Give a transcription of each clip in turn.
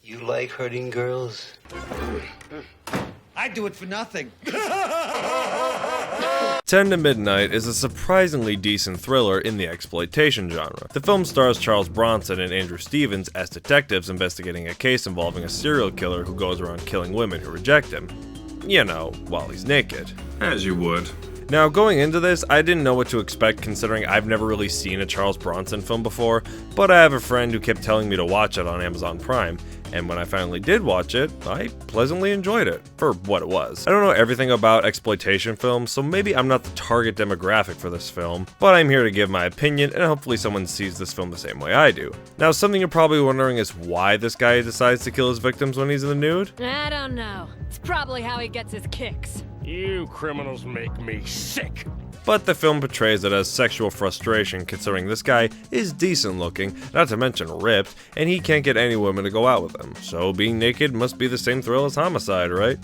You like hurting girls? I'd do it for nothing. 10 to Midnight is a surprisingly decent thriller in the exploitation genre. The film stars Charles Bronson and Andrew Stevens as detectives investigating a case involving a serial killer who goes around killing women who reject him. You know, while he's naked. As you would. Now, going into this, I didn't know what to expect considering I've never really seen a Charles Bronson film before, but I have a friend who kept telling me to watch it on Amazon Prime, and when I finally did watch it, I pleasantly enjoyed it, for what it was. I don't know everything about exploitation films, so maybe I'm not the target demographic for this film, but I'm here to give my opinion, and hopefully someone sees this film the same way I do. Now, something you're probably wondering is why this guy decides to kill his victims when he's in the nude? I don't know. It's probably how he gets his kicks. You criminals make me sick. But the film portrays it as sexual frustration considering this guy is decent looking, not to mention ripped, and he can't get any women to go out with him. So being naked must be the same thrill as homicide, right?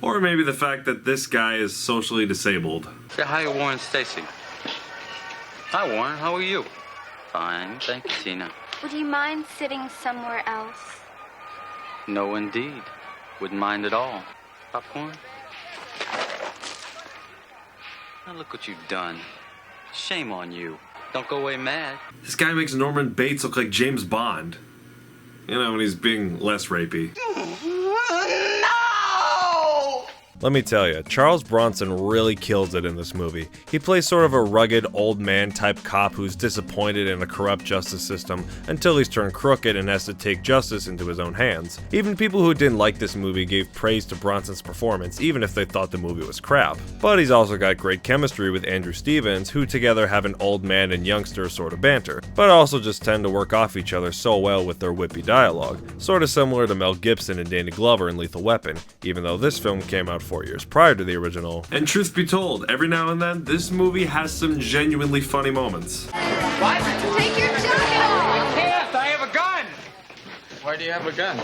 Or maybe the fact that this guy is socially disabled. Say hi to Warren Stacy. Hi, Warren. How are you? Fine, thank you, Tina. Would you mind sitting somewhere else? No, indeed. Wouldn't mind at all. Popcorn? Now look what you've done. Shame on you. Don't go away mad. This guy makes Norman Bates look like James Bond. You know, when he's being less rapey. Let me tell you, Charles Bronson really kills it in this movie. He plays sort of a rugged, old man type cop who's disappointed in a corrupt justice system until he's turned crooked and has to take justice into his own hands. Even people who didn't like this movie gave praise to Bronson's performance, even if they thought the movie was crap. But he's also got great chemistry with Andrew Stevens, who together have an old man and youngster sort of banter, but also just tend to work off each other so well with their whippy dialogue, sort of similar to Mel Gibson and Danny Glover in Lethal Weapon, even though this film came out 4 years prior to the original. And truth be told, every now and then, this movie has some genuinely funny moments. What? Take your jacket off! Yes, I have a gun! Why do you have a gun?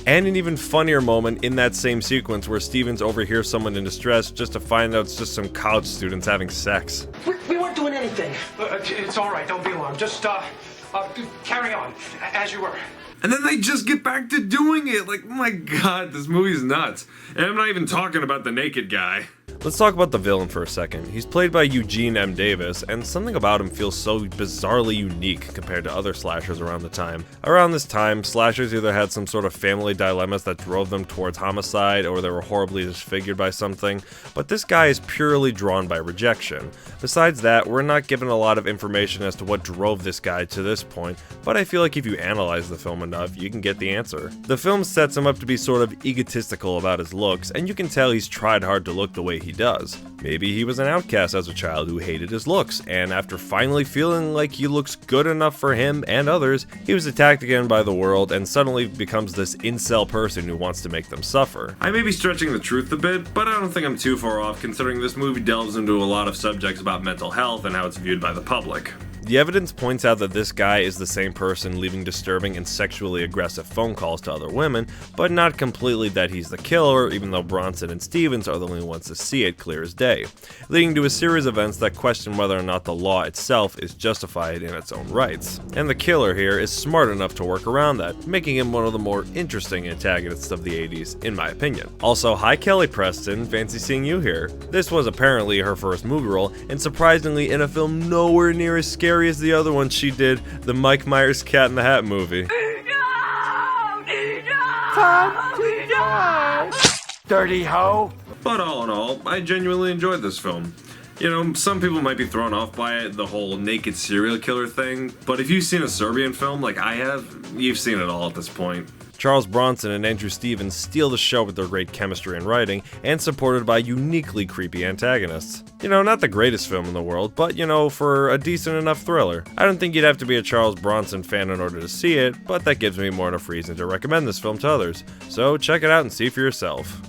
And an even funnier moment in that same sequence where Stevens overhears someone in distress just to find out it's just some college students having sex. We weren't doing anything. It's all right, don't be alarmed. Just, carry on, as you were. And then they just get back to doing it. Like, oh my god, this movie's nuts. And I'm not even talking about the naked guy. Let's talk about the villain for a second. He's played by Eugene M. Davis, and something about him feels so bizarrely unique compared to other slashers around the time. Around this time, slashers either had some sort of family dilemmas that drove them towards homicide, or they were horribly disfigured by something, but this guy is purely drawn by rejection. Besides that, we're not given a lot of information as to what drove this guy to this point, but I feel like if you analyze the film enough, you can get the answer. The film sets him up to be sort of egotistical about his looks, and you can tell he's tried hard to look the way he does. Maybe he was an outcast as a child who hated his looks, and after finally feeling like he looks good enough for him and others, he was attacked again by the world and suddenly becomes this incel person who wants to make them suffer. I may be stretching the truth a bit, but I don't think I'm too far off considering this movie delves into a lot of subjects about mental health and how it's viewed by the public. The evidence points out that this guy is the same person leaving disturbing and sexually aggressive phone calls to other women, but not completely that he's the killer, even though Bronson and Stevens are the only ones to see it clear as day, leading to a series of events that question whether or not the law itself is justified in its own rights. And the killer here is smart enough to work around that, making him one of the more interesting antagonists of the 80s, in my opinion. Also, hi Kelly Preston, fancy seeing you here. This was apparently her first movie role, and surprisingly in a film nowhere near as scary as the other one she did, the Mike Myers Cat in the Hat movie. Dirty hoe. But all in all, I genuinely enjoyed this film. You know, some people might be thrown off by it, the whole naked serial killer thing, but if you've seen a Serbian film like I have, you've seen it all at this point. Charles Bronson and Andrew Stevens steal the show with their great chemistry and writing, and supported by uniquely creepy antagonists. You know, not the greatest film in the world, but you know, for a decent enough thriller. I don't think you'd have to be a Charles Bronson fan in order to see it, but that gives me more than enough reason to recommend this film to others. So check it out and see for yourself.